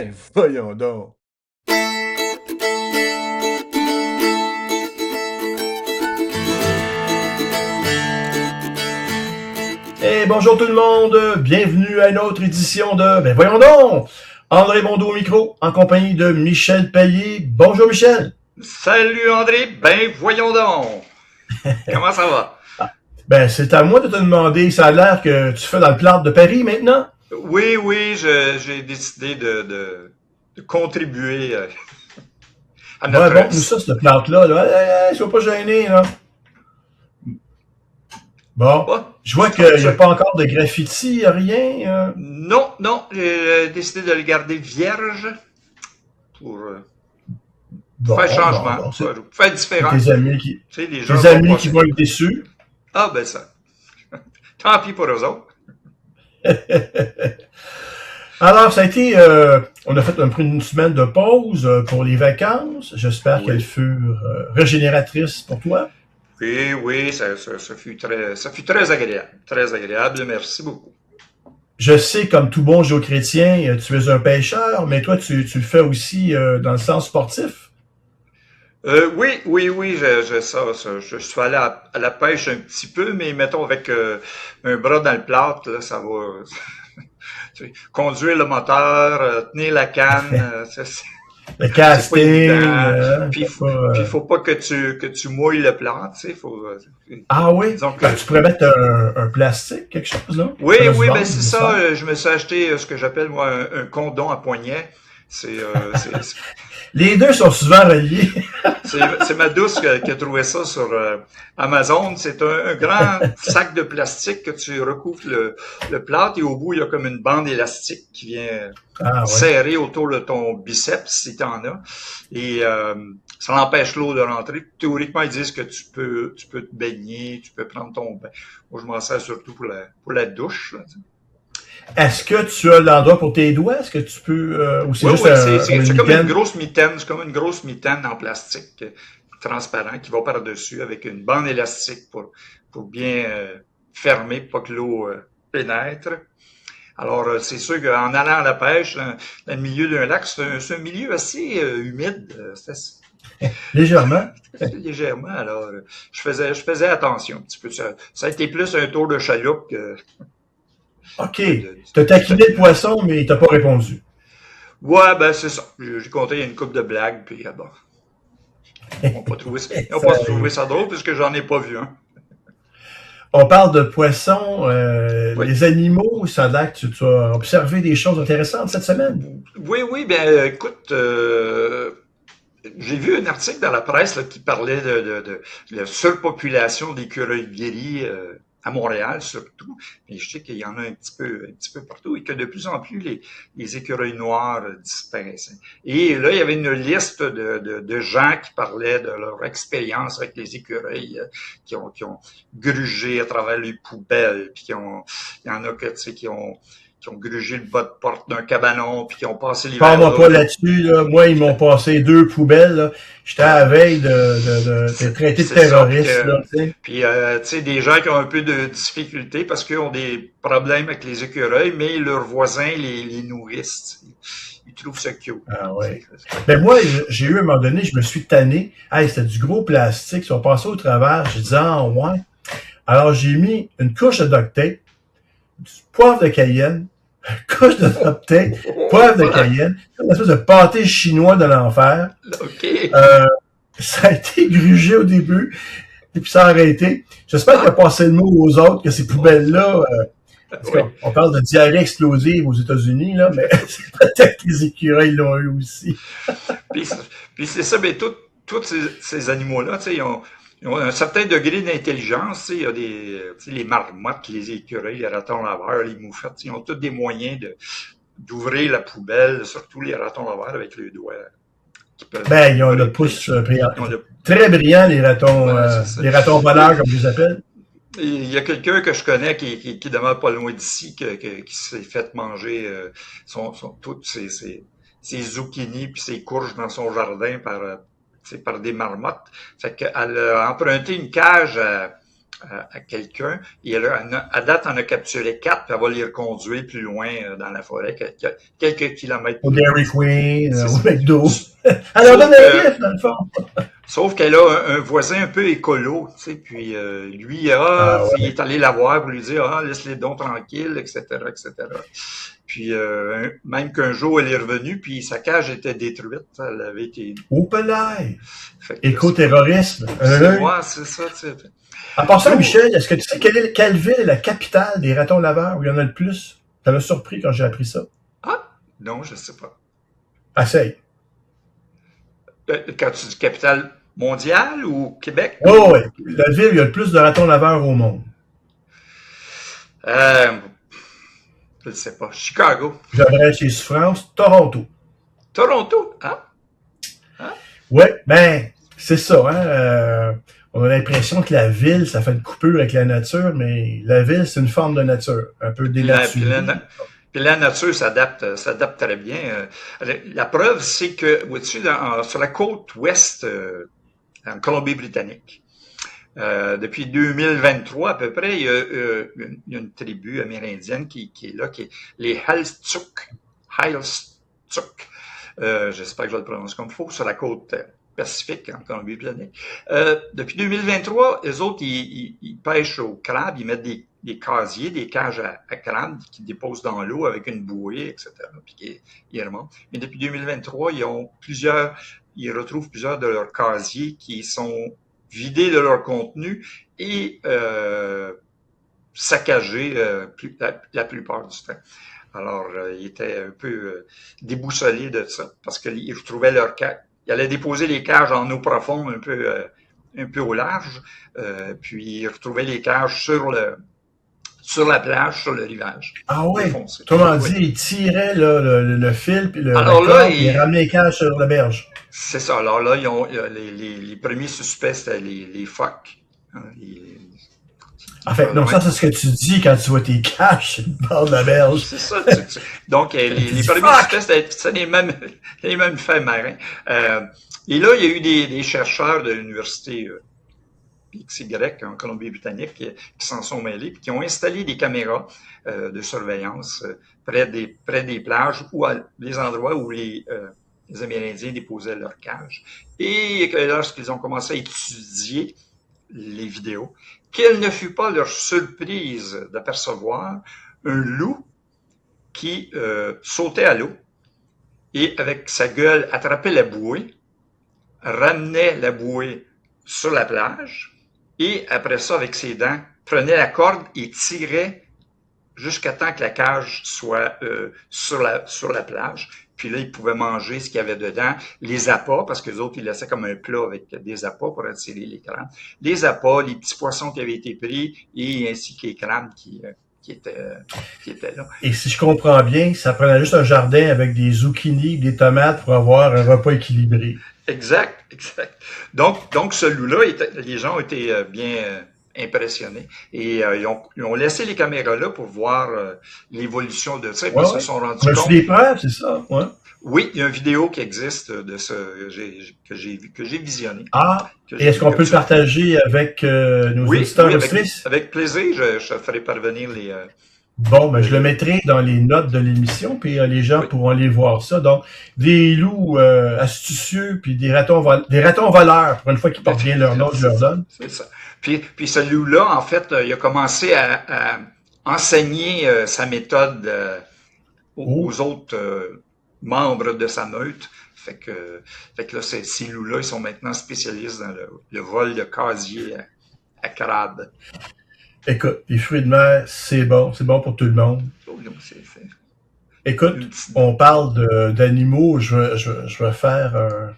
Ben, voyons donc. Et bonjour tout le monde, bienvenue à une autre édition de Ben voyons donc! André Bondeau au micro, en compagnie de Michel Payet. Bonjour Michel! Salut André, ben voyons donc! Comment ça va? Ben c'est à moi de te demander, ça a l'air que tu fais dans le plâtre de Paris maintenant? Oui, j'ai décidé de contribuer à Ouais, notre... bon, nous ça, ce plâtre-là, là. Hey, sois pas gêné, là. Bon, Bah, je vois qu'il n'y a c'est- pas encore de graffiti, rien. non, j'ai décidé de le garder vierge pour faire changement, Bon, pour faire c'est différent. Tu sais, les gens tes vont amis qui passer. vont être déçus. Ah ben ça, tant pis pour eux autres. Alors, ça a été, on a fait une semaine de pause pour les vacances. J'espère qu'elles Oui, furent régénératrices pour toi. oui, ça fut très agréable, merci beaucoup. Je sais, comme tout bon géochrétien, tu es un pêcheur, mais toi, tu le fais aussi dans le sens sportif. Oui, je suis allé à la pêche un petit peu, mais mettons avec un bras dans le plâtre, là, ça va. Tu sais, conduire le moteur, tenir la canne, Le c'est pas casting, évident. c'est pas, Puis faut pas que tu mouilles le plâtre, tu sais, Ah oui? disons Ben, que tu pourrais mettre un plastique, quelque chose, là? Ça doit se ben vendre, c'est ça. j'espère. Je me suis acheté ce que j'appelle moi un condom à poignet. C'est Les deux sont souvent reliés. C'est ma douce qui a trouvé ça sur Amazon. C'est un grand sac de plastique que tu recouvres le plâtre et au bout, il y a comme une bande élastique qui vient Ah oui. serrer autour de ton biceps si tu en as. Et ça empêche l'eau de rentrer. Théoriquement, ils disent que tu peux te baigner, tu peux prendre ton bain. Moi, je m'en sers surtout pour la douche. Là. Est-ce que tu as l'endroit pour tes doigts? Est-ce que tu peux, ou c'est juste Oui, comme une c'est comme une mitaine? grosse mitaine, c'est comme une grosse mitaine en plastique transparent qui va par-dessus avec une bande élastique pour bien fermer, pour pas que l'eau pénètre. Alors, c'est sûr qu'en allant à la pêche, dans le milieu d'un lac, c'est un milieu assez humide, Légèrement. assez légèrement. Alors, je faisais attention un petit peu. Ça a été plus un tour de chaloupe OK. que T'as taquiné le poisson, mais il t'a pas répondu. Ouais, ben c'est ça. J'ai compté une couple de blagues, puis bon, ils ont Ça pas trouvé arrive. ça drôle puisque j'en ai pas vu un. On parle de poissons, Oui. les animaux, ça a l'air que tu as observé des choses intéressantes cette semaine. Oui, ben écoute, j'ai vu un article dans la presse là, qui parlait de la surpopulation d'écureuils guéris à Montréal surtout. Et je sais qu'il y en a un petit peu partout et que de plus en plus les écureuils noirs disparaissent. Et là, il y avait une liste de gens qui parlaient de leur expérience avec les écureuils qui ont grugé à travers les poubelles, puis il y en a que, tu sais, qui ont grugé le bas de porte d'un cabanon, puis qui ont passé l'hiver Parle-moi là. pas là-dessus, là. Moi, ils m'ont passé deux poubelles, là. J'étais à la veille de traité de C'est ça, terroriste, là, tu sais. tu sais, des gens qui ont un peu de difficulté parce qu'ils ont des problèmes avec les écureuils, mais leurs voisins les nourrissent. Ils trouvent ça cute. Ah Tu ouais. sais. Ben moi, j'ai eu à un moment donné, je me suis tanné. Hey, c'était du gros plastique, ils sont passés au travers. J'ai dit, ah ouais. Alors, j'ai mis une couche de duct tape, du poivre de Cayenne, une couche de duct tape, poivre de Voilà. Cayenne, une espèce de pâté chinois de l'enfer. OK. Euh, ça a été grugé au début, et puis ça a arrêté. J'espère qu'il a Ah, passé le mot aux autres que ces poubelles-là, parce oui. qu'on parle de diarrhée explosive aux États-Unis, là, mais c'est peut-être que les écureuils l'ont eu aussi. Puis, puis c'est ça, mais tous ces animaux-là, tu sais, ils ont un certain degré d'intelligence. Tu sais, il y a tu sais, les marmottes, les écureuils, les ratons laveurs, les moufettes, ils ont tous des moyens d'ouvrir la poubelle, surtout les ratons laveurs avec les doigts qui peuvent Ben, ils ont le ouvrir plein de pouce choses. brillant. Ils ont le, Très brillant, ouais, c'est ça. les ratons voleurs, comme je les appelle. Il y a quelqu'un que je connais qui demeure pas loin d'ici, qui s'est fait manger toutes ses zucchinis puis ses courges dans son jardin par des marmottes. Fait qu'elle a emprunté une cage à quelqu'un. Et à date, on a capturé 4, puis elle va les reconduire plus loin dans la forêt, quelques kilomètres Au plus loin. Dairy Queen, au C'est McDo. ça. Alors, Sauf donne un que, livre, dans le fond. sauf qu'elle a un voisin un peu écolo, tu sais, puis lui, il Ah ouais. est allé la voir pour lui dire, laisse-les donc tranquilles, etc., etc. Puis même qu'un jour, elle est revenue, puis sa cage était détruite, elle avait été... Au palais. Fait que Éco-terrorisme. ouais, c'est ça, tu sais. En passant, Nous, Michel, est-ce que tu sais quelle ville est la capitale des ratons laveurs où il y en a le plus? Ça m'a surpris quand j'ai appris ça. non, je sais pas. Essaye. Quand tu dis capitale mondiale ou Québec Oui, ou... oui. La ville où il y a le plus de ratons laveurs au monde. Euh, je ne sais pas. Chicago. J'adresse chez France, Toronto. Toronto, hein? Hein? Oui, ben, c'est ça, hein. On a l'impression que la ville, ça fait une coupure avec la nature, mais la ville, c'est une forme de nature, un peu dénaturée. Puis la nature s'adapte très bien. La preuve, c'est que au-dessus, sur la côte ouest, en Colombie-Britannique, depuis 2023 à peu près, il y a une tribu amérindienne qui est là, qui est les Halstuk. J'espère que je le prononce comme il faut, sur la côte Pacifique, en Colombie-Britannique. Depuis 2023, les autres, ils pêchent au crabe, ils mettent des casiers, des cages à crabes qu'ils déposent dans l'eau avec une bouée, etc. Puis ils remontent. Mais depuis 2023, ils retrouvent plusieurs de leurs casiers qui sont vidés de leur contenu et saccagés la plupart du temps. Alors, ils étaient un peu déboussolés de ça parce qu'ils retrouvaient leur cage. Ils allaient déposer les cages en eau profonde, un peu au large, puis ils retrouvaient les cages sur la plage, sur le rivage. Ah oui. Défoncé. Comment Oui. dire, ils tiraient là, le fil, puis la Alors là, corde, puis ils ramenaient les cages sur la berge. c'est ça. Alors là, les premiers suspects, c'était les phoques. Hein, En fait, non, ça, c'est ce que tu dis quand tu vois tes cages sur le bord de la berge. C'est ça. Donc, les premiers suspects, c'était les mêmes faits marins. Et là, il y a eu des chercheurs de l'université XY en Colombie-Britannique qui s'en sont mêlés, puis qui ont installé des caméras de surveillance près des plages ou à les endroits où les Amérindiens déposaient leurs cages. Et lorsqu'ils ont commencé à étudier les vidéos, quelle ne fut pas leur surprise d'apercevoir un loup qui sautait à l'eau et avec sa gueule attrapait la bouée, ramenait la bouée sur la plage et après ça, avec ses dents, prenait la corde et tirait jusqu'à temps que la cage soit sur la plage. Puis là, ils pouvaient manger ce qu'il y avait dedans, les appâts, parce que les autres, ils laissaient comme un plat avec des appâts pour attirer les crabes. Les appâts, les petits poissons qui avaient été pris, et ainsi que les crabes qui étaient là. Et si je comprends bien, ça prenait juste un jardin avec des zucchinis, des tomates pour avoir un repas équilibré. Exact. Donc ce loup-là, les gens ont été bien impressionnés. Et ils ont laissé les caméras là pour voir l'évolution de ça. Et puis ils se sont rendus compte. des preuves, c'est ça, ouais. Oui, il y a une vidéo qui existe de ce que j'ai visionné. Et est-ce qu'on peut le partager avec nos auditeurs auditrices? Avec plaisir, je ferai parvenir les... Bon, ben je le mettrai dans les notes de l'émission, puis les gens pourront aller voir ça. Donc, des loups astucieux, puis des ratons voleurs, pour une fois qu'ils portent bien leur nom, je leur donne. C'est ça. Puis ce loup-là, en fait, il a commencé à enseigner sa méthode aux autres membres de sa meute. Fait que là, ces loups-là, ils sont maintenant spécialistes dans le vol de casier à crabe. Écoute, les fruits de mer, c'est bon pour tout le monde. Écoute, on parle d'animaux, je vais faire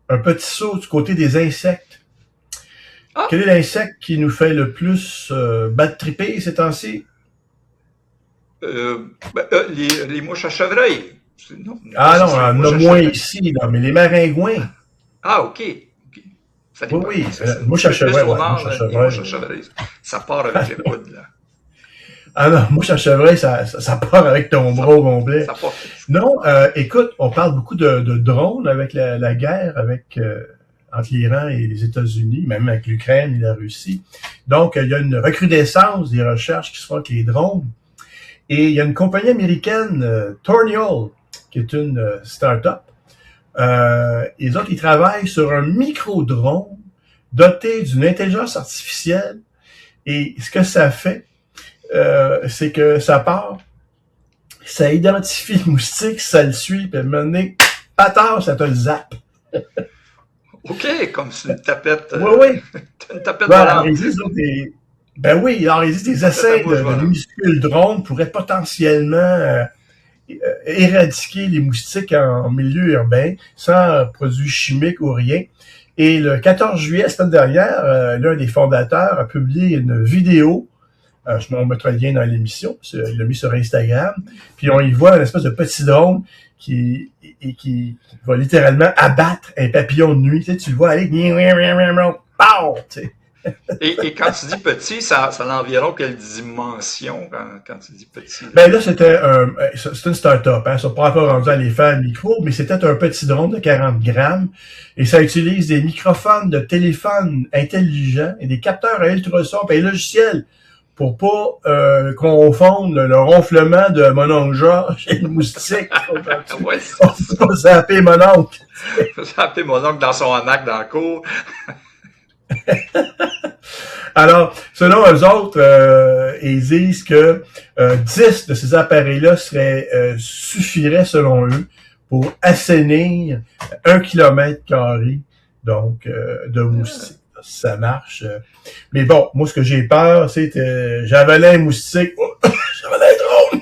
un petit saut du côté des insectes. Quel est l'insecte qui nous fait le plus bad tripper ces temps-ci? Les mouches à chevreuil. Non, on en a moins ici, là, mais les maringouins. OK. Ça dépend. Oui, mouche à chevreuil. Ça part avec les poudres, là. Ah non, mouche à chevreuil, ça part avec ton bras au complet. Non, écoute, on parle beaucoup de drones avec la guerre entre l'Iran et les États-Unis, même avec l'Ukraine et la Russie. Donc, il y a une recrudescence des recherches qui se font avec les drones. Et il y a une compagnie américaine, Tornial, qui est une start-up. Les autres, ils travaillent sur un micro-drone doté d'une intelligence artificielle. Et ce que ça fait, c'est que ça part, ça identifie le moustique, ça le suit, puis à un moment donné, patard, ça te le zappe. OK, comme c'est une tapette. Oui. Une tapette Alors, volante. ben oui, alors il existe des essais de minuscules drones pourraient potentiellement éradiquer les moustiques en milieu urbain sans produits chimiques ou rien. Et le 14 juillet, la semaine dernière, l'un des fondateurs a publié une vidéo. On mettra le lien dans l'émission. Il l'a mis sur Instagram. Puis on y voit une espèce de petit drone qui va littéralement abattre un papillon de nuit. Tu sais, tu le vois aller, pow! Tu sais. Et quand tu dis petit, ça a environ quelle dimension quand tu dis petit? Là? Ben là, c'était une start-up. Hein. Ça n'a pas encore rendu à les faire micro, mais c'était un petit drone de 40 grammes. Et ça utilise des microphones de téléphone intelligents et des capteurs à ultrasons et un logiciel pour pas confondre le ronflement de mon oncle Georges et le moustique. Ouais, on peut pas zapper mon oncle. Zapper mon oncle dans son hamac dans la cour. Alors, selon eux autres, ils disent que 10 de ces appareils-là suffiraient, selon eux, pour assainir 1 km², donc, de moustiques. Ça marche. Mais bon, moi, ce que j'ai peur, c'est que j'avalais un moustique. Oh, j'avalais un drone!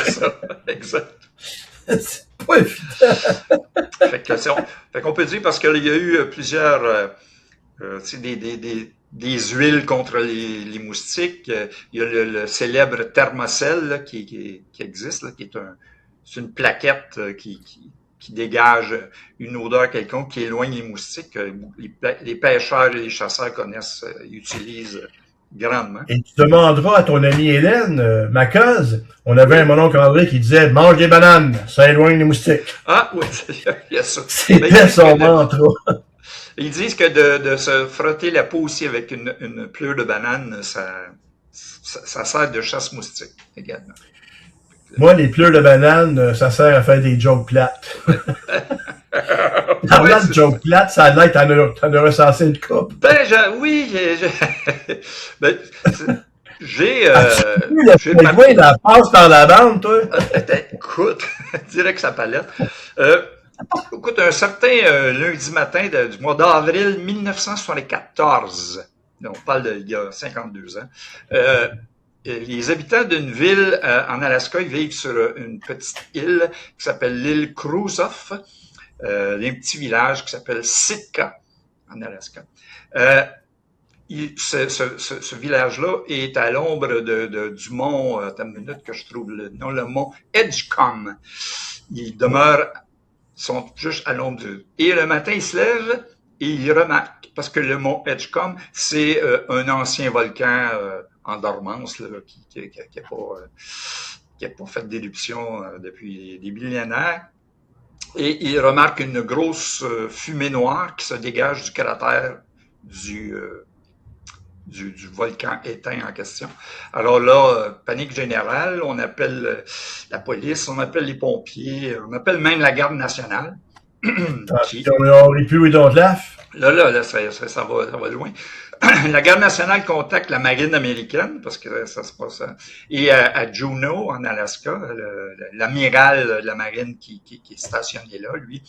C'est ça, exact. C'est pas évident. Fait qu'on peut dire, parce qu'il y a eu plusieurs... des huiles contre les moustiques. Il y a le célèbre Thermacell là, qui existe, là, c'est une plaquette qui dégage une odeur quelconque qui éloigne les moustiques. Les pêcheurs et les chasseurs utilisent grandement. Et tu demanderas à ton amie Hélène, ma cause, on avait un mon oncle André qui disait « Mange des bananes, ça éloigne les moustiques. » Ah oui, il y a ça. C'était son mantra. Ils disent que de se frotter la peau aussi avec une pleure de banane, ça sert de chasse moustique également. Moi, les pleurs de banane, ça sert à faire des jokes plates. Parlant de jokes plates, ça a l'air que t'en as recensé une coupe. Ben, oui, j'ai le la passe par la bande, toi? Écoute, direct sa palette. Écoute, un certain lundi matin du mois d'avril 1974, on parle d'il y a 52 ans, les habitants d'une ville en Alaska, ils vivent sur une petite île qui s'appelle l'île Kruzof, un petit village qui s'appelle Sitka en Alaska. Ce village-là est à l'ombre du mont, attends une minute que je trouve le nom, le mont Edgecombe. Ils sont juste à l'ombre et le matin, ils se lèvent et ils remarquent, parce que le mont Edgecombe, c'est un ancien volcan en dormance là, qui a pas fait d'éruption depuis des millénaires. Et ils remarquent une grosse fumée noire qui se dégage du cratère du volcan éteint en question. Alors là, panique générale, on appelle la police, on appelle les pompiers, on appelle même la garde nationale. On aurait pu oui donc Là, ça va loin. La garde nationale contacte la marine américaine, parce que ça se passe. Et à Juneau, en Alaska, l'amiral de la marine qui est stationné là, lui,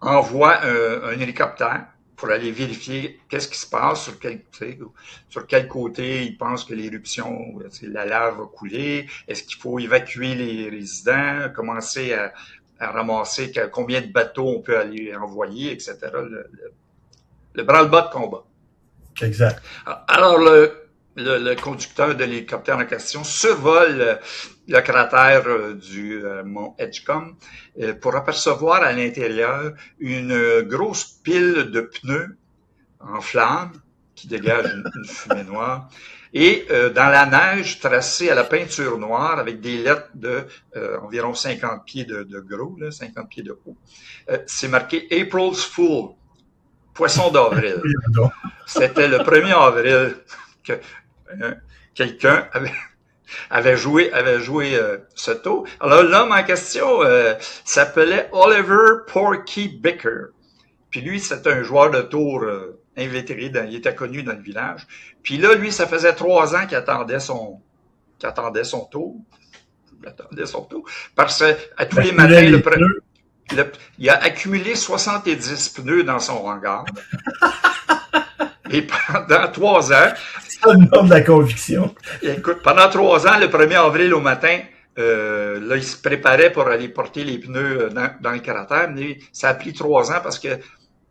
envoie un hélicoptère pour aller vérifier qu'est-ce qui se passe, sur quel côté il pense que l'éruption, la lave va couler, est-ce qu'il faut évacuer les résidents, commencer à ramasser combien de bateaux on peut aller envoyer, etc. Le branle-bas de combat. Exact. Alors, le conducteur de l'hélicoptère en question survole le cratère du mont Edgecombe pour apercevoir à l'intérieur une grosse pile de pneus en flammes qui dégage une fumée noire. Et dans la neige tracée à la peinture noire avec des lettres de environ 50 pieds de gros, là, 50 pieds de haut, c'est marqué April's Fool, poisson d'avril. C'était le 1er avril que quelqu'un avait joué ce tour. Alors l'homme en question s'appelait Oliver Porky Bicker. Puis lui, c'était un joueur de tour invétéré, il était connu dans le village. Puis là, lui, ça faisait 3 ans qu'il attendait son tour. Il attendait son tour. Parce que à tous les matins, il a accumulé 70 pneus dans son hangar. Et pendant 3 ans... C'est le nom de la conviction. Écoute, pendant 3 ans, le 1er avril au matin, là, il se préparait pour aller porter les pneus dans le cratère. Mais ça a pris 3 ans parce que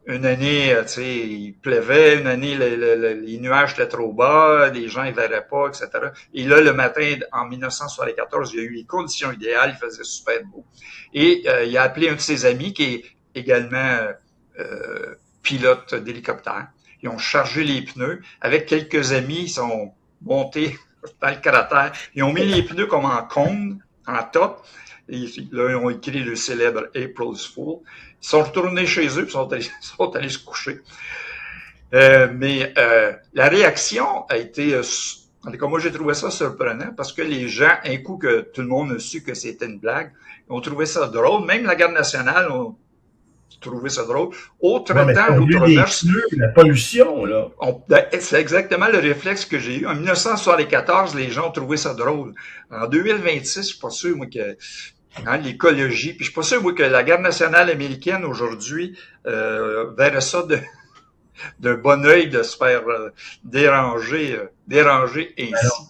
une année, tu sais, il pleuvait, une année, les nuages étaient trop bas, les gens ne verraient pas, etc. Et là, le matin, en 1974, il y a eu les conditions idéales, il faisait super beau. Et il a appelé un de ses amis qui est également pilote d'hélicoptère. Ils ont chargé les pneus. Avec quelques amis, ils sont montés dans le cratère. Ils ont mis les pneus comme en cône, en top. Et là, ils ont écrit le célèbre April's Fool. Ils sont retournés chez eux, ils sont allés se coucher. Mais la réaction a été... en tout cas, moi, j'ai trouvé ça surprenant parce que les gens, un coup que tout le monde a su que c'était une blague, ont trouvé ça drôle. Même la garde nationale ont trouvé ça drôle. Autre temps, l'outre-mer... La pollution, là. C'est exactement le réflexe que j'ai eu. En 1974, les gens ont trouvé ça drôle. En 2026, je suis pas sûr, moi, que... l'écologie. Puis je suis pas sûr, moi, que la garde nationale américaine, aujourd'hui, verrait ça d'un bon œil de se faire déranger ainsi. Alors,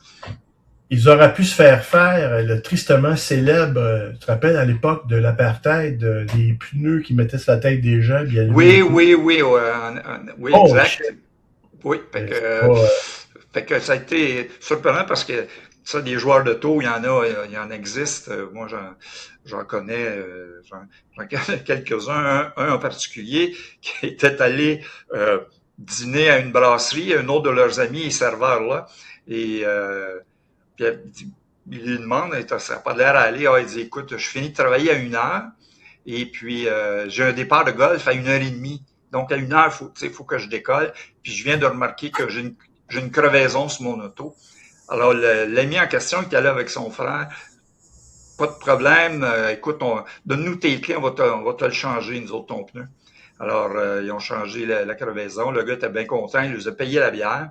ils auraient pu se faire le tristement célèbre, tu te rappelles, à l'époque de l'apartheid, des pneus qui mettaient sur la tête des gens. Oui, exact. Shit. Oui, fait que ça a été surprenant parce que ça, des joueurs de tour, il y en existe. Moi, j'en connais, quelques-uns. Un en particulier qui était allé dîner à une brasserie. Un autre de leurs amis est serveur là. Et puis, il lui demande, ça n'a pas l'air à aller. Il dit, écoute, je finis de travailler à 1h et puis j'ai un départ de golf à 1h30. Donc, à 1h, faut que je décolle. Puis, je viens de remarquer que j'ai une crevaison sur mon auto. Alors, l'ami en question qui est allé avec son frère, pas de problème, écoute, donne-nous tes clés, on va te le changer, nous autres, ton pneu. Alors, ils ont changé la crevaison, le gars était bien content, il nous a payé la bière.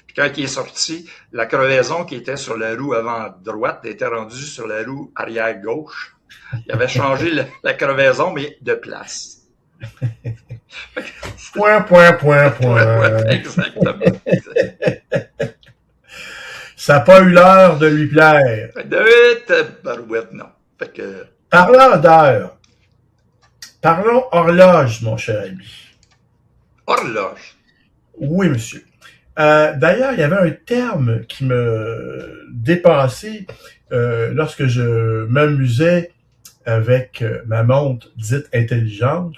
Puis quand il est sorti, la crevaison qui était sur la roue avant droite était rendue sur la roue arrière gauche. Il avait changé la crevaison, mais de place. Point. Exactement. Ça n'a pas eu l'heure de lui plaire. Barouette, non. Fait que... Parlant d'heure, parlons horloge, mon cher ami. Horloge? Oui, monsieur. D'ailleurs, il y avait un terme qui me dépassait lorsque je m'amusais avec ma montre dite intelligente.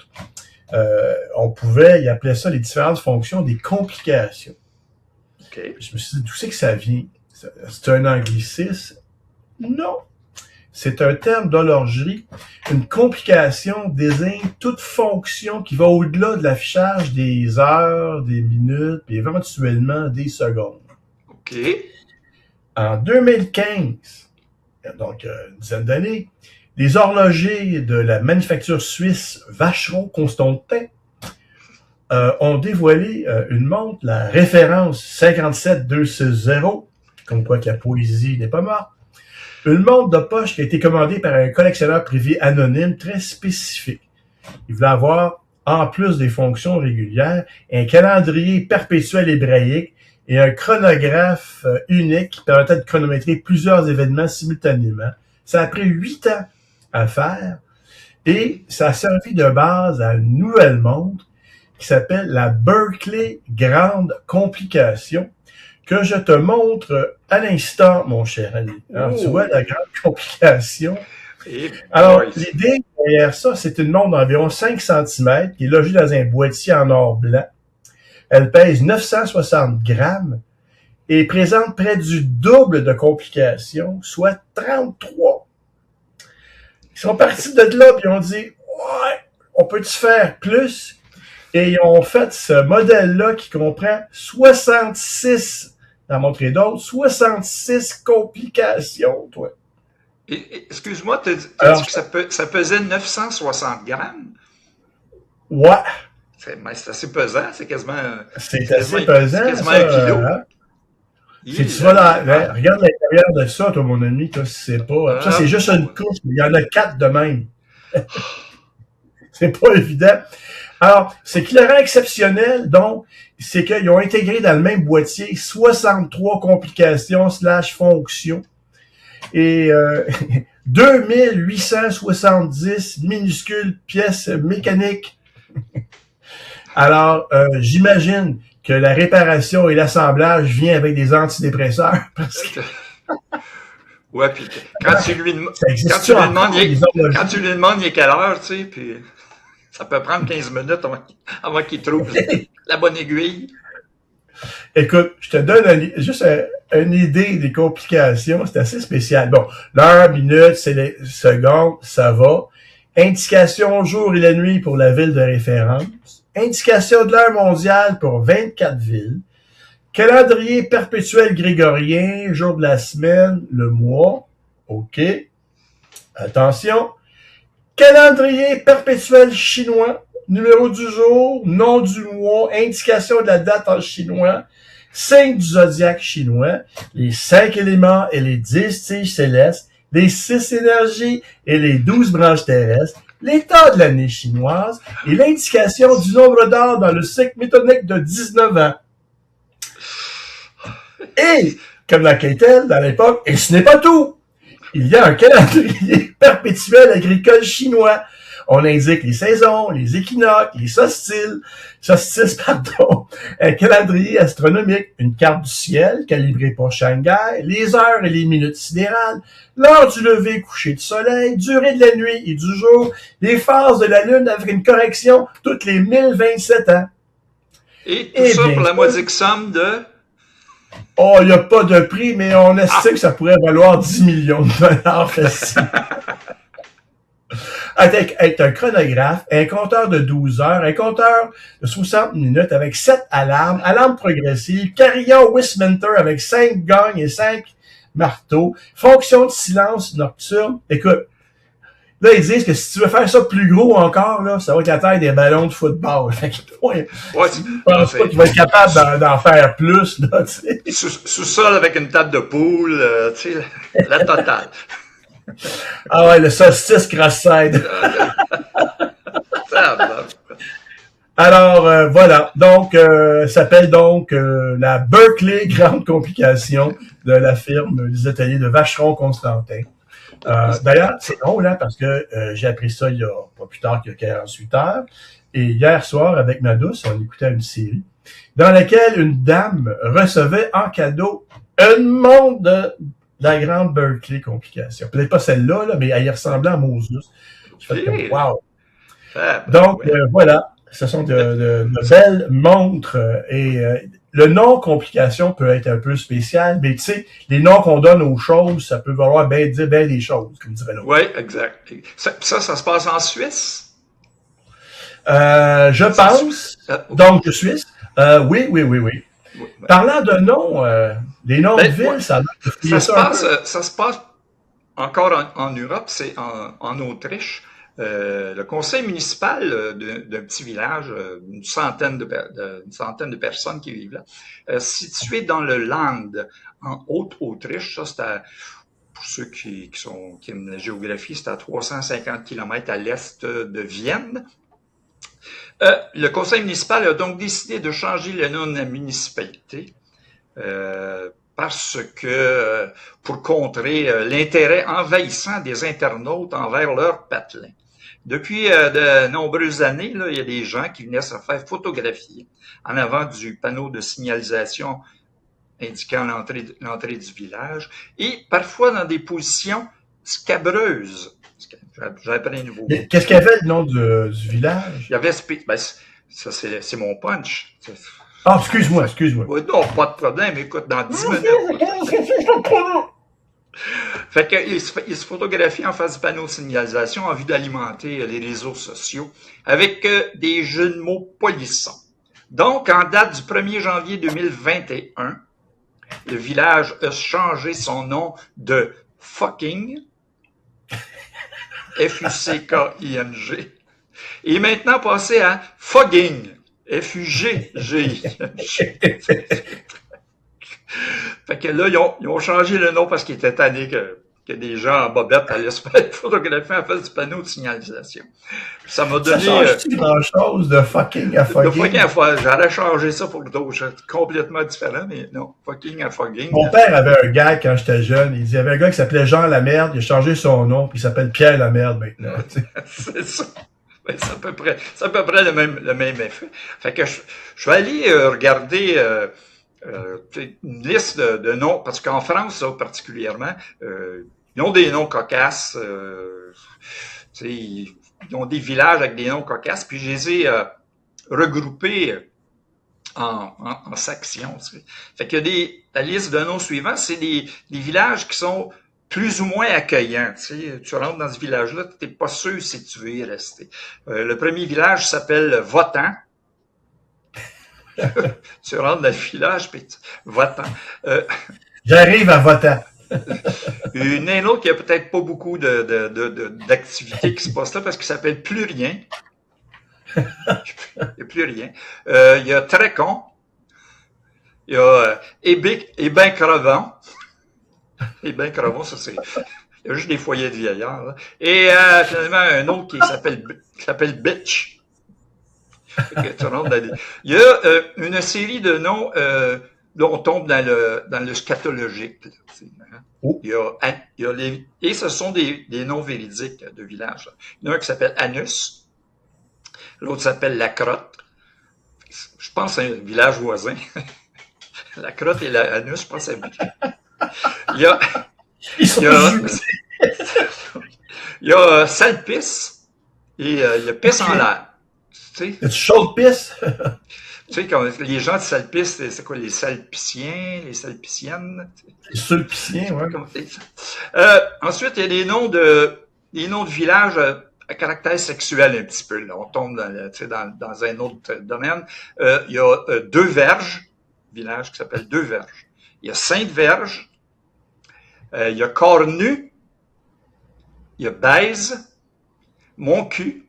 On pouvait y appeler ça les différentes fonctions des complications. Okay. Je me suis dit, d'où c'est que ça vient? C'est un anglicisme? Non. C'est un terme d'horlogerie. Une complication désigne toute fonction qui va au-delà de l'affichage des heures, des minutes, et éventuellement des secondes. OK. En 2015, donc une dizaine d'années, les horlogers de la manufacture suisse Vacheron Constantin ont dévoilé une montre, la référence 57260, comme quoi que la poésie n'est pas morte. Une montre de poche qui a été commandée par un collectionneur privé anonyme très spécifique. Il voulait avoir, en plus des fonctions régulières, un calendrier perpétuel hébraïque et un chronographe unique qui permettait de chronométrer plusieurs événements simultanément. Ça a pris 8 ans à faire et ça a servi de base à une nouvelle montre qui s'appelle la Berkeley Grande Complication, que je te montre à l'instant, mon cher ami. Alors, tu vois la grande complication. Alors, l'idée derrière ça, c'est une montre d'environ 5 cm qui est logée dans un boîtier en or blanc. Elle pèse 960 grammes et présente près du double de complications, soit 33. Ils sont partis de là, puis ils ont dit, ouais, on peut-tu faire plus? Et ils ont fait ce modèle-là qui comprend 66, d'en montrer d'autres, 66 complications, toi. Excuse-moi, tu Alors, dit que ça pesait 960 grammes? Ouais, C'est assez pesant, c'est assez pesant, quasiment ça. un kilo. Si tu vas regarde l'intérieur de ça, toi, mon ami, toi, si c'est pas. Ça, c'est juste une couche, mais il y en a 4 de même. C'est pas évident. Alors, ce qui le rend exceptionnel, donc, c'est qu'ils ont intégré dans le même boîtier 63 complications / fonctions et 2870 minuscules pièces mécaniques. Alors, j'imagine que la réparation et l'assemblage vient avec des antidépresseurs. Parce que... Ouais, puis quand tu lui demandes, il est quelle heure, tu sais, puis ça peut prendre 15 minutes avant qu'il trouve la bonne aiguille. Écoute, je te donne juste une idée des complications. C'est assez spécial. Bon, l'heure, minute, c'est les secondes, ça va. Indication jour et la nuit pour la ville de référence. Indication de l'heure mondiale pour 24 villes. Calendrier perpétuel grégorien, jour de la semaine, le mois. OK. Attention. Calendrier perpétuel chinois, numéro du jour, nom du mois, indication de la date en chinois, signe du zodiaque chinois, les 5 éléments et les 10 tiges célestes, les 6 énergies et les 12 branches terrestres, l'état de l'année chinoise et l'indication du nombre d'heures dans le cycle métonique de 19 ans. Et, comme la Keitel dans l'époque, et ce n'est pas tout, il y a un calendrier perpétuel agricole chinois. On indique les saisons, les équinoques, les solstices, un calendrier astronomique, une carte du ciel calibrée pour Shanghai, les heures et les minutes sidérales, l'heure du lever et coucher du soleil, durée de la nuit et du jour, les phases de la lune avec une correction toutes les 1027 ans. Et tout ça pour la modique somme de... Oh, il n'y a pas de prix, mais on estime que ça pourrait valoir 10 millions de dollars facile. Avec un chronographe, un compteur de 12 heures, un compteur de 60 minutes avec 7 alarmes progressives, carillon Westminster avec 5 gagnes et 5 marteaux, fonction de silence nocturne. Écoute, là, ils disent que si tu veux faire ça plus gros encore, là, ça va être la taille des ballons de football. Fait que, je pense pas qu'il va être capable d'en faire plus, là, tu sais. Sous-sol avec une table de poule, tu sais, la totale. Ah ouais, le solstice cross-side. Alors, voilà. Donc, s'appelle donc la Berkeley Grande Complication de la firme des ateliers de Vacheron-Constantin. D'ailleurs, c'est drôle, hein, parce que j'ai appris ça il y a pas plus tard que 48 heures. Et hier soir, avec ma douce, on écoutait une série dans laquelle une dame recevait en cadeau une montre de la grande Berkeley Complication. Peut-être pas celle-là, là, mais elle y ressemblait à Moses. Je fais comme, wow! Donc, voilà. Ce sont de belles montres et le nom complication peut être un peu spécial, mais tu sais, les noms qu'on donne aux choses, ça peut vouloir dire bien des choses, comme dirait l'autre. Oui, exact. Ça se passe en Suisse? Je pense. Donc, de Suisse. Oui. Parlant de noms, des noms de villes, ça se passe encore en Europe, c'est en Autriche. Le conseil municipal d'un petit village, une centaine de personnes qui vivent là, situé dans le Land, en Haute-Autriche. Ça, c'est pour ceux qui aiment la géographie, c'est à 350 km à l'est de Vienne. Le conseil municipal a donc décidé de changer le nom de la municipalité parce que pour contrer l'intérêt envahissant des internautes envers leur patelin. Depuis de nombreuses années, là, il y a des gens qui venaient se faire photographier en avant du panneau de signalisation indiquant l'entrée du village et parfois dans des positions scabreuses. J'ai appris un nouveau mot. Qu'est-ce qu'il y avait le nom du village? Il y avait ça c'est mon punch. Ah, excuse-moi, excuse-moi. Ouais, non, pas de problème. Écoute, dans 10 minutes. Fait que, il se photographie en face du panneau de signalisation en vue d'alimenter les réseaux sociaux avec des jeux de mots polissants. Donc, en date du 1er janvier 2021, le village a changé son nom de fucking, F-U-C-K-I-N-G, et est maintenant passé à fogging, F-U-G-G-I-N-G. Fait que là, ils ont changé le nom parce qu'ils étaient tannés que des gens en bobette allaient se faire photographier en face du panneau de signalisation. Ça m'a donné... Ça change-tu grand-chose de fucking à de fogging? fucking à fogging. J'aurais changé ça pour d'autres choses complètement différents, mais non, fucking à fogging. Mon père avait un gars quand j'étais jeune. Il y avait un gars qui s'appelait Jean Lamerde. Il a changé son nom, puis il s'appelle Pierre Lamerde maintenant. C'est ça. Ben, c'est à peu près le même effet. Fait que je suis allé regarder une liste de noms, parce qu'en France, ça, particulièrement, ils ont des noms cocasses. Ils ont des villages avec des noms cocasses, puis je les ai regroupés en sections. Fait que la liste de noms suivants, c'est des villages qui sont plus ou moins accueillants. Tu rentres dans ce village-là, tu n'es pas sûr si tu veux y rester. Le premier village s'appelle Votan. Tu rentres dans le village, puis Votan. J'arrive à Votan. Un autre qui a peut-être pas beaucoup d'activités qui se passent là parce qu'il s'appelle Plus Rien. Il n'y a plus rien. Il y a Trécon. Il y a Crevant. Crevant, ça c'est... Il y a juste des foyers de vieillards. Là. Et finalement, un autre qui s'appelle Bitch. Il y a une série de noms là, on tombe dans le scatologique. Là, Oh. Et ce sont des noms véridiques de villages. Il y en a un qui s'appelle Anus. L'autre s'appelle La Crotte. Je pense à un village voisin. La Crotte et l'Anus, je pense à il y a il y a Salpisse et il y a Pisse en l'air. Tu sais, chaud de pisse? Tu sais, comme les gens de Salpisse, c'est quoi, les Salpiciens, les Salpiciennes? Les Sulpiciens, ouais. Ensuite, il y a des noms de villages à caractère sexuel un petit peu. Là. On tombe dans un autre domaine. Il y a Deux Verges, village qui s'appelle Deux Verges. Il y a Sainte-Verge. Il y a Cornu. Il y a Baise. Mon cul.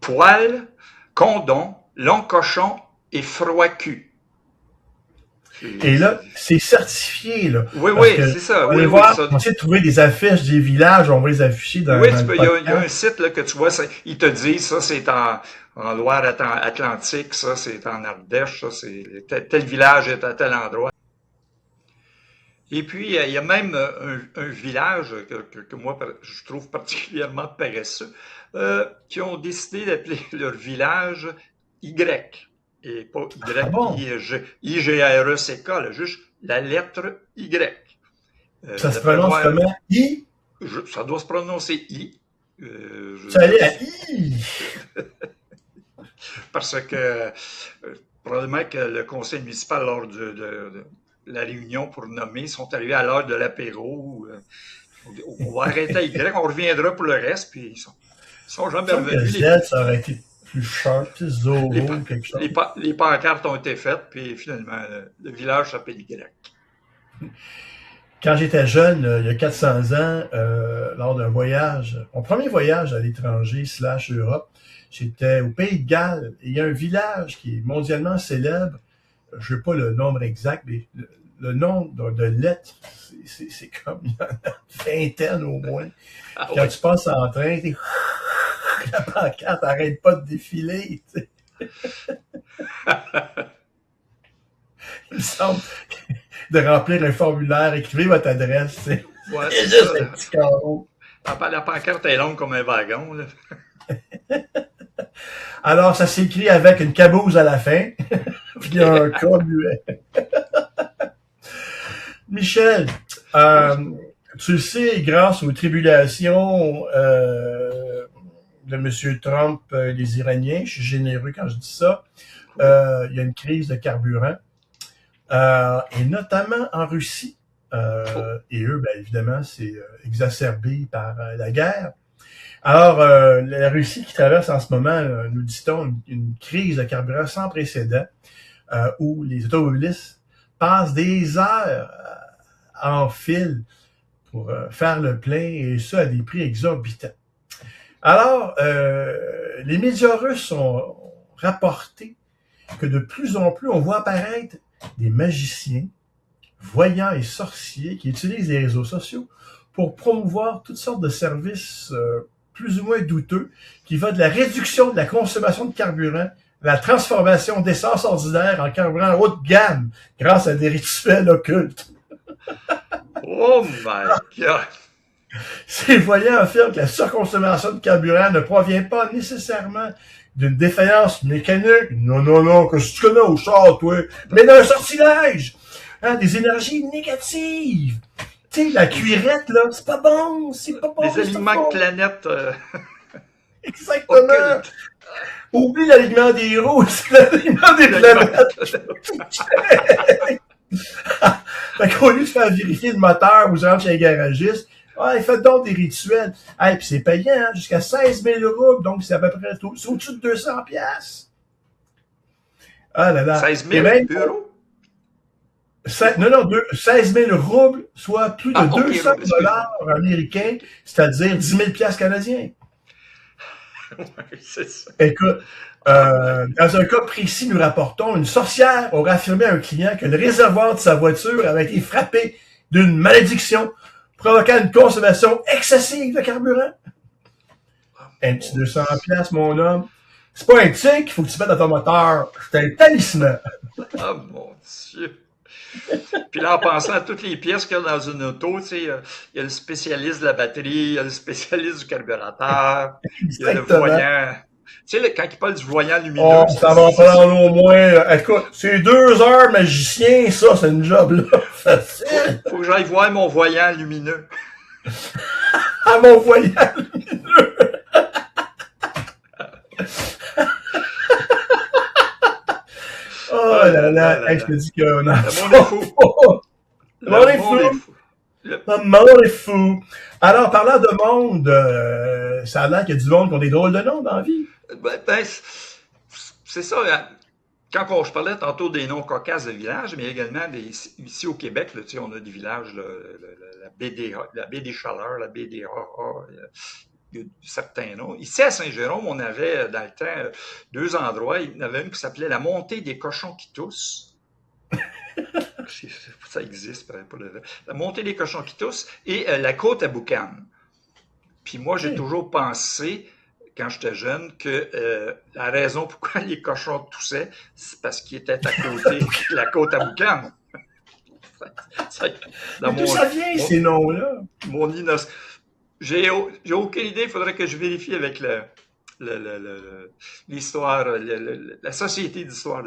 Poil. Condon. Long cochon et froid cul. Et là, c'est certifié, là. Oui, c'est ça. On va voir, on essaie de trouver des affiches des villages, on va les afficher dans Oui, dans il y a un site là, que tu vois, ils te disent, ça c'est en Loire-Atlantique, ça c'est en Ardèche, ça c'est tel village est à tel endroit. Et puis, il y a même un village que moi, je trouve particulièrement paresseux, qui ont décidé d'appeler leur village Y. Et pas Y, Ah bon? I-G-R-E-C-K, là, juste la lettre Y. Ça se prononce comment? I? Ça doit se prononcer I. Ça allait à I? Parce que probablement que le conseil municipal, lors de la réunion pour nommer, sont arrivés à l'heure de l'apéro. On va arrêter à Y, on reviendra pour le reste, puis ils sont jamais revenus. Ça aurait été plus sharp, Zorro, quelque chose. Les pancartes ont été faites, puis finalement, le village s'appelle Y. Quand j'étais jeune, il y a 400 ans, lors d'un voyage, mon premier voyage à l'étranger / Europe, j'étais au Pays de Galles, et il y a un village qui est mondialement célèbre, je ne sais pas le nombre exact, mais le nombre de lettres, c'est comme il y en a une vingtaine au moins. Quand tu passes en train, la pancarte n'arrête pas de défiler. Tu sais. Il me semble de remplir un formulaire, écrivez votre adresse. Tu sais. Ouais, c'est juste un petit carreau. La pancarte est longue comme un wagon. Là. Alors, ça s'écrit avec une caboose à la fin, puis un cas muet. Michel, tu le sais, grâce aux tribulations de M. Trump, les Iraniens, je suis généreux quand je dis ça, Oui. il y a une crise de carburant, et notamment en Russie. Oh. Et eux, bien évidemment, c'est exacerbé par la guerre. Alors, la Russie qui traverse en ce moment, nous dit-on, une crise de carburant sans précédent, où les automobilistes passent des heures en file pour faire le plein, et ça à des prix exorbitants. Alors, les médias russes ont rapporté que de plus en plus, on voit apparaître des magiciens, voyants et sorciers qui utilisent les réseaux sociaux pour promouvoir toutes sortes de services plus ou moins douteux, qui va de la réduction de la consommation de carburant à la transformation d'essence ordinaire en carburant haut de gamme grâce à des rituels occultes. Oh my God! Ces voyants affirment que la surconsommation de carburant ne provient pas nécessairement d'une défaillance mécanique. Non, non, non, que tu connais au char, toi, mais d'un sortilège. Hein, des énergies négatives. Tu sais, la cuirette, là, c'est pas bon, c'est pas bon. Les aliments de planète Exactement. occultes. Oublie l'alignement des héros, c'est l'alignement des planètes. Fait qu'au lieu de faire vérifier le moteur ou genre chez un garagiste, il fait donc des rituels. Puis c'est payant, hein, jusqu'à 16 000 roubles, donc c'est à peu près tout. C'est au-dessus de 200 piastres. Ah là là. 16 000 euros? Non, 16 000 roubles, soit plus de okay, 200 dollars américains, c'est-à-dire 10 000 piastres canadiens. Oui, c'est ça. Écoute, dans un cas précis, nous rapportons, une sorcière aurait affirmé à un client que le réservoir de sa voiture avait été frappé d'une malédiction, provoquant une consommation excessive de carburant. Un petit 200 piastres, mon homme. C'est pas un tic qu'il faut que tu mettes dans ton moteur. C'est un talisman. Oh mon Dieu! Puis là, en pensant à toutes les pièces qu'il y a dans une auto, tu sais, il y a le spécialiste de la batterie, il y a le spécialiste du carburateur, il y a le voyant. Tu sais, quand il parle du voyant lumineux... Oh, ça va prendre au moins... écoute, c'est 2 heures magicien, ça, c'est une job, là. Facile. Faut que j'aille voir mon voyant lumineux. Ah, mon voyant lumineux! Oh là là, je te dis qu'on a... Le monde est fou. Le monde est fou. Le monde est fou. Alors, parlant de monde, ça a l'air qu'il y a du monde qui ont des drôles de noms dans la vie. Ben, c'est ça. Hein. Quand je parlais tantôt des noms cocasses de villages, mais également ici au Québec, là, on a des villages, là, la baie des Chaleurs, la baie des Haras, il y a certains noms. Ici à Saint-Jérôme, on avait dans le temps 2 endroits. Il y en avait une qui s'appelait la montée des cochons qui toussent. Ça existe, pas la montée des cochons qui toussent et la côte à Boucan. Puis moi, j'ai toujours pensé, quand j'étais jeune, que la raison pourquoi les cochons toussaient, c'est parce qu'ils étaient à côté de la côte à Boucan. D'où ça vient, ces noms-là? Mon innocence. J'ai aucune idée, il faudrait que je vérifie avec l'histoire, la Société d'histoire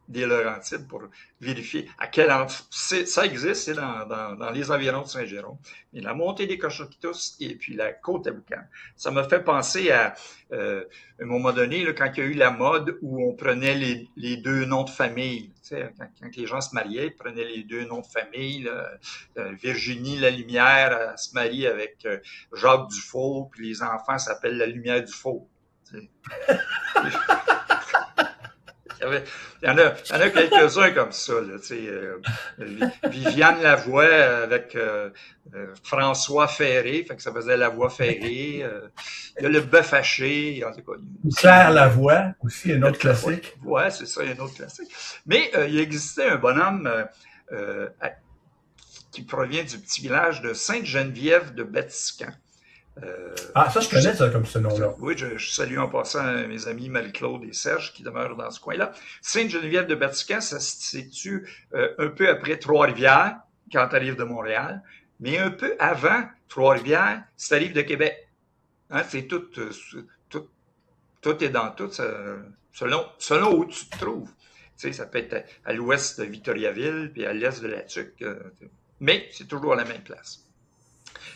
des Laurentides pour vérifier à quel endroit. Ça existe, c'est dans les environs de Saint-Jérôme. Mais la montée des cochons qui toussent et puis la côte à Boucan. Ça m'a fait penser à un moment donné, là, quand il y a eu la mode où on prenait les 2 noms de famille. Tu sais, quand les gens se mariaient, ils prenaient les 2 noms de famille. Là. Virginie Lalumière elle se marie avec Jacques Dufault, puis les enfants s'appellent La Lumière Dufault. Tu sais. Il y en a quelques-uns comme ça, là, tu sais, Viviane Lavoie avec François Ferré, fait que ça faisait Lavoie Ferré. Il y a le bœuf haché. Claire Lavoie, aussi, un autre classique. Ouais, c'est ça, un autre classique. Mais il existait un bonhomme qui provient du petit village de Sainte-Geneviève de Batiscan. Ça, je connais ça comme ce nom-là. Oui, je salue en passant mes amis Marie-Claude et Serge qui demeurent dans ce coin-là. Sainte-Geneviève de Batiscan, ça se situe un peu après Trois-Rivières, quand tu arrives de Montréal, mais un peu avant Trois-Rivières, si tu arrives de Québec. Hein, c'est tout est dans tout, selon où tu te trouves. Tu sais, ça peut être à l'ouest de Victoriaville, puis à l'est de La Tuque, mais c'est toujours à la même place.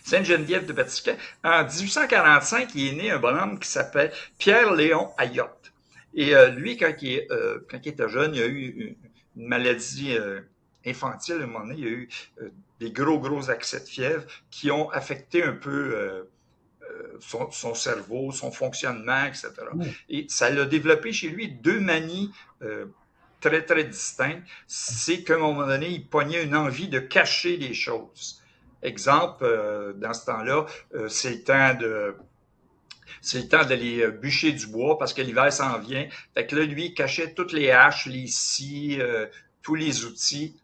Sainte-Geneviève de Vatican. En 1845, il est né un bonhomme qui s'appelle Pierre-Léon Ayotte. Et lui, quand il était jeune, il a eu une maladie infantile. À un moment donné, il a eu des gros accès de fièvre qui ont affecté un peu son cerveau, son fonctionnement, etc. Et ça l'a développé chez lui deux manies très distinctes. C'est qu'à un moment donné, il pognait une envie de cacher des choses. Exemple, dans ce temps-là, c'est le temps d'aller bûcher du bois parce que l'hiver s'en vient. Fait que là, lui, il cachait toutes les haches, les scies, tous les outils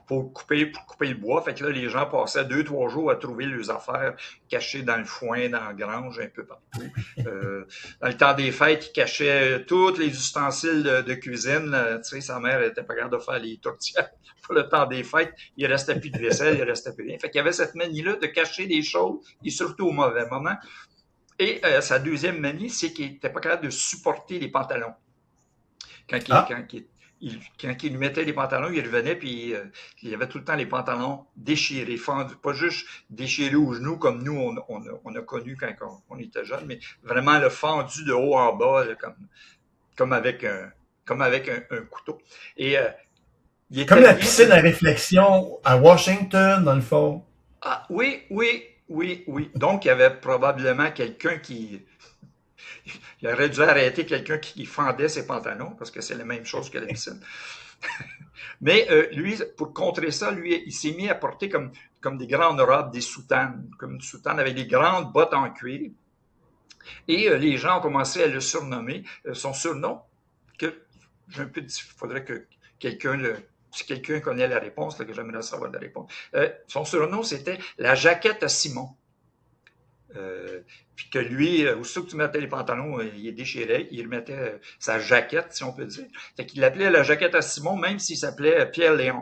pour couper le bois. Fait que là, les gens passaient 2-3 jours à trouver leurs affaires cachées dans le foin, dans la grange, un peu partout. Dans le temps des fêtes, il cachait tous les ustensiles de cuisine. Tu sais, sa mère était pas capable de faire les tourtières pour le temps des fêtes. Il restait plus de vaisselle, il restait plus rien. Fait qu'il y avait cette manie-là de cacher des choses, et surtout au mauvais moment. Et sa deuxième manie, c'est qu'il n'était pas capable de supporter les pantalons. Quand il lui mettait les pantalons, il revenait, puis il y avait tout le temps les pantalons déchirés, fendus, pas juste déchirés aux genoux comme nous, on a connu quand on était jeune, mais vraiment le fendu de haut en bas, là, comme avec un couteau. Et il comme la piscine à réflexion à Washington, dans le fond. Ah, oui. Donc, il y avait probablement quelqu'un qui... Il aurait dû arrêter quelqu'un qui fendait ses pantalons, parce que c'est la même chose que la piscine. Mais lui, pour contrer ça, lui, il s'est mis à porter comme des grandes robes, des soutanes, comme une soutane avec des grandes bottes en cuir. Et les gens ont commencé à le surnommer. Son surnom, que j'ai un peu dit, il faudrait que si quelqu'un connaît la réponse, là, que j'aimerais savoir la réponse. Son surnom, c'était la jaquette à Simon. Puis que lui, aussitôt que tu mettais les pantalons, il déchirait, il remettait sa jaquette, si on peut dire. Fait qu'il l'appelait la jaquette à Simon, même s'il s'appelait Pierre-Léon.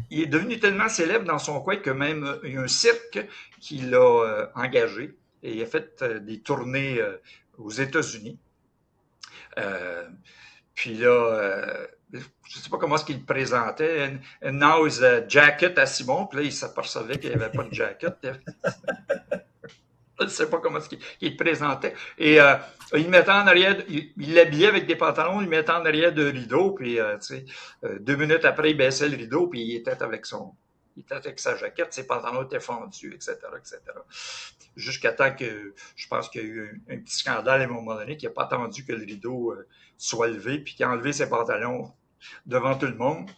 Il est devenu tellement célèbre dans son coin que même il y a un cirque qui l'a engagé et il a fait des tournées aux États-Unis. Puis là, je ne sais pas comment est-ce qu'il le présentait. And now is a jacket à Simon. Puis là, il s'apercevait qu'il n'y avait pas de jacket. Je ne sais pas comment est-ce qu'il le présentait. Et il mettait en arrière, il l'habillait avec des pantalons, il le mettait en arrière de rideau. Puis, 2 minutes après, il baissait le rideau, puis il était avec sa jaquette, ses pantalons étaient fendus, etc. Jusqu'à temps que, je pense qu'il y a eu un petit scandale à un moment donné, qu'il n'a pas attendu que le rideau soit levé, puis qu'il a enlevé ses pantalons devant tout le monde.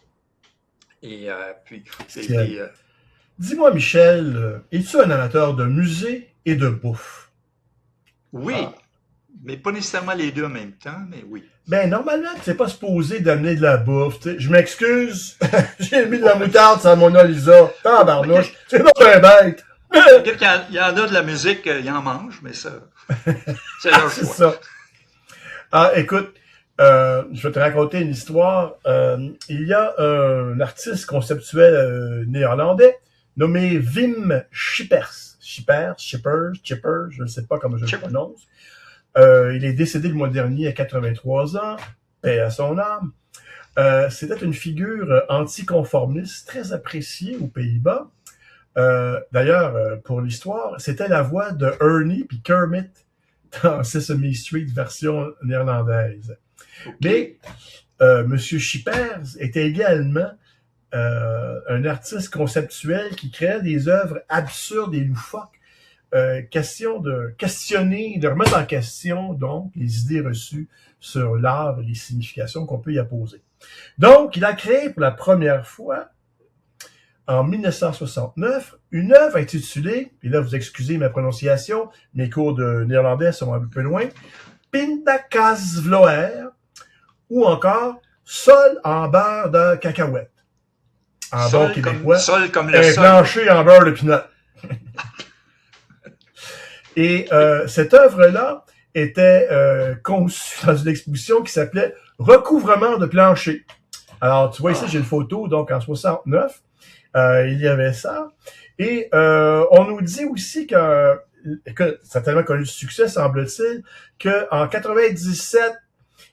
Et puis, dis-moi, Michel, es-tu un amateur de musée et de bouffe? Oui, mais pas nécessairement les deux en même temps, mais oui. Ben, normalement, tu n'es pas supposé d'amener de la bouffe. T'sais. Je m'excuse, j'ai mis de la moutarde sur Mona Lisa. Tabarnouche, c'est pas bien bête. Il y en a de la musique, il en mange, mais ça, c'est leur choix. C'est ça. Ah, écoute, je vais te raconter une histoire. Il y a un artiste conceptuel néerlandais nommé Wim Schippers, je ne sais pas comment je le prononce. Il est décédé le mois dernier à 83 ans, paix à son âme. C'était une figure anticonformiste très appréciée aux Pays-Bas. D'ailleurs, pour l'histoire, c'était la voix de Ernie puis Kermit dans Sesame Street version néerlandaise. Okay. Mais Monsieur Schippers était également un artiste conceptuel qui créait des œuvres absurdes et loufoques. Question de questionner, de remettre en question donc les idées reçues sur l'art et les significations qu'on peut y apposer. Donc, il a créé pour la première fois, en 1969, une œuvre intitulée, et là vous excusez ma prononciation, mes cours de néerlandais sont un peu loin, Pindakaasvloer, ou encore Sol en beurre de cacahuète. En bon québécois, sol comme le un plancher en beurre de pinot. Et cette œuvre-là était conçue dans une exposition qui s'appelait « Recouvrement de plancher ». Alors, tu vois ici, j'ai une photo, donc en 69, il y avait ça. Et on nous dit aussi que ça a tellement connu du succès, semble-t-il, qu'en 97,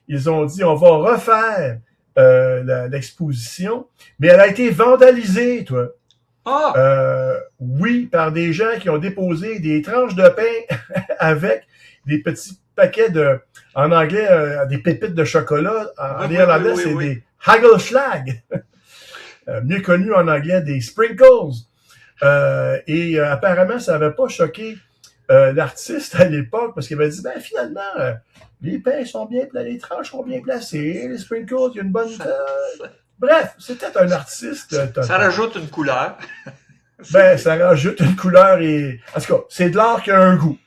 ils ont dit « on va refaire l'exposition », mais elle a été vandalisée, toi. Ah! Oui, par des gens qui ont déposé des tranches de pain avec des petits paquets en anglais, des pépites de chocolat. En néerlandais, c'est des hagelslag. Mieux connu en anglais, des sprinkles. Apparemment, ça n'avait pas choqué l'artiste à l'époque parce qu'il avait dit, ben finalement, les pains sont bien placés, les tranches sont bien placées, les sprinkles, il y a une bonne... Bref, c'était un artiste total. Ça rajoute une couleur. Ben, ça rajoute une couleur et... En tout cas, c'est de l'art qui a un goût.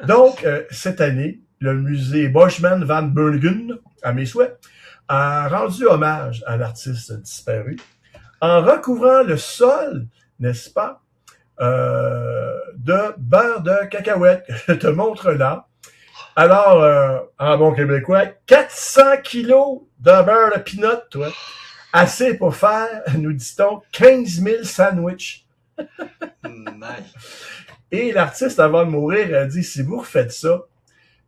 Donc, cette année, le musée Boschman van Bergen, à mes souhaits, a rendu hommage à l'artiste disparu en recouvrant le sol, n'est-ce pas, de beurre de cacahuète. Je te montre là. Alors, en bon québécois, 400 kilos de beurre de peanut, toi. Assez pour faire, nous dit-on, 15 000 sandwichs. Nice. Et l'artiste, avant de mourir, a dit, si vous refaites ça,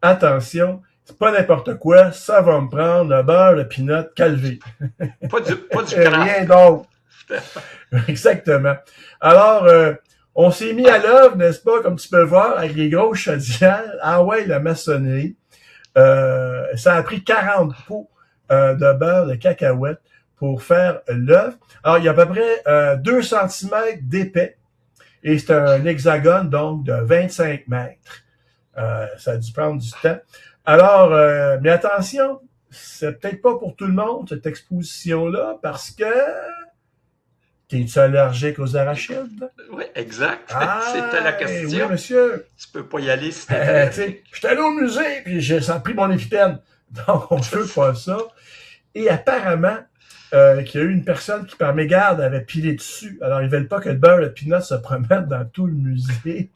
attention, c'est pas n'importe quoi, ça va me prendre le beurre de peanut calvé. Pas du craft. Rien d'autre. Exactement. Alors, on s'est mis à l'œuvre, n'est-ce pas, comme tu peux voir, avec les grosses chaudières. Ah ouais, la maçonnerie. Ça a pris 40 pots de beurre de cacahuète pour faire l'œuvre. Alors, il y a à peu près 2 cm d'épais. Et c'est un hexagone, donc, de 25 mètres. Ça a dû prendre du temps. Alors, mais attention, c'est peut-être pas pour tout le monde, cette exposition-là, parce que... T'es-tu allergique aux arachides? Oui, exact. Ah, c'était la question. Oui, monsieur. Tu peux pas y aller si t'es allergique. J'étais allé au musée, puis j'ai pris mon épipène. Donc, on peut pas ça. Et apparemment, qu'il y a eu une personne qui, par mégarde, avait pilé dessus. Alors, ils veulent pas que le beurre de peanut se promène dans tout le musée.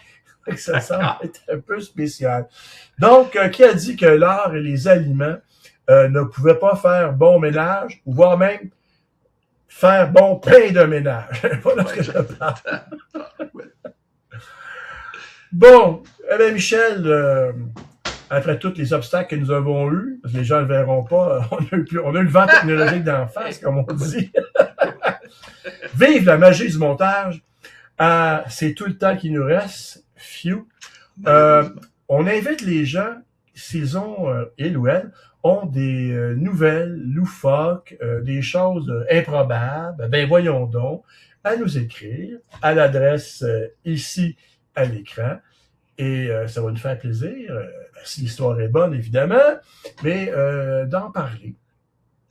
Ça semble être un peu spécial. Donc, qui a dit que l'art et les aliments ne pouvaient pas faire bon ménage, ou voire même faire bon pain de ménage. Voilà ce que je parle. Bon, eh bien, Michel, après tous les obstacles que nous avons eus, parce que les gens ne le verront pas, on a eu le vent technologique d'en face, comme on dit. Vive la magie du montage. C'est tout le temps qui nous reste. Phew. On invite les gens, s'ils ont, ils ou elles, ont des nouvelles loufoques, des choses improbables, ben voyons donc, à nous écrire à l'adresse ici à l'écran. Et ça va nous faire plaisir, si l'histoire est bonne, évidemment, mais d'en parler.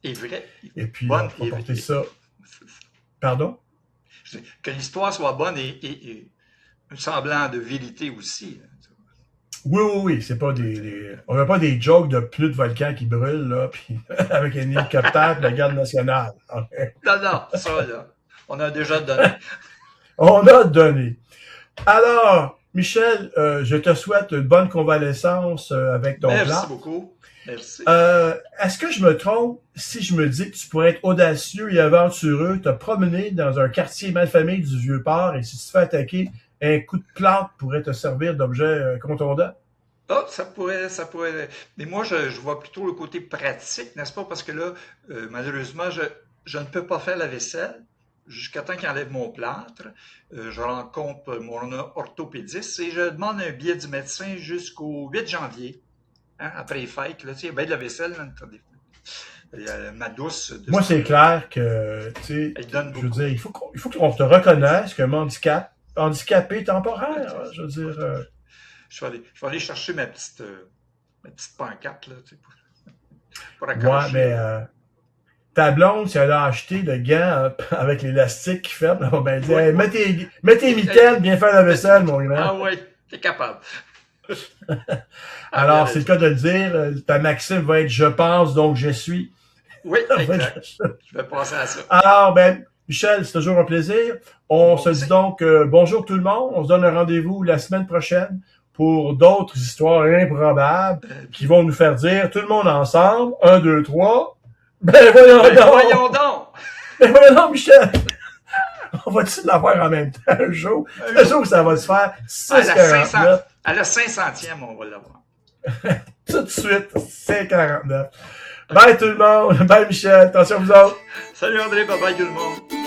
Et vrai. Et puis, on va porter ça. Pardon? Que l'histoire soit bonne et un semblant de vérité aussi. Oui, c'est pas on n'a pas des jokes de pneus de volcan qui brûlent, là, puis avec un hélicoptère de la garde nationale. Okay. Non, ça, là, on a déjà donné. On a donné. Alors, Michel, je te souhaite une bonne convalescence avec ton plan. Merci beaucoup. Merci. Est-ce que je me trompe si je me dis que tu pourrais être audacieux et aventureux, te promener dans un quartier malfamé du Vieux-Port et si tu te fais attaquer, un coup de plante pourrait te servir d'objet contondant? Ah, ça pourrait. Mais moi, je vois plutôt le côté pratique, n'est-ce pas? Parce que là, malheureusement, je ne peux pas faire la vaisselle jusqu'à temps qu'il enlève mon plâtre. Je rencontre mon orthopédiste et je demande un billet du médecin jusqu'au 8 janvier. Hein, après les fêtes, là, tu sais, il y a bien de la vaisselle. Ma douce. Moi, c'est clair que, tu sais, je veux dire, il faut qu'on te reconnaisse comme handicapé temporaire. Je veux dire. Je vais aller chercher ma petite pancarte, là, tu sais, pour accrocher. Ouais, mais ta blonde, si elle a acheté le gant avec l'élastique qui ferme, elle va bien dire, hey, mets tes mitaines, viens faire la vaisselle, mon grand. Ah oui, t'es capable. Alors, c'est le cas de le dire. Ta maxime va être « je pense, donc je suis ». Oui, exact. Je vais passer à ça. Alors, ben, Michel, c'est toujours un plaisir. On se dit donc bonjour tout le monde. On se donne un rendez-vous la semaine prochaine pour d'autres histoires improbables qui vont nous faire dire tout le monde ensemble. 1, 2, 3. Ben voyons donc! Voyons donc! Ben voyons donc, Michel! On va-tu l'avoir en même temps un jour? Un jour, ça va se faire 6,49. À la 500e, on va l'avoir. Tout de suite, 5,49. Bye tout le monde! Bye Michel! Attention à vous autres! Salut André, bye bye tout le monde!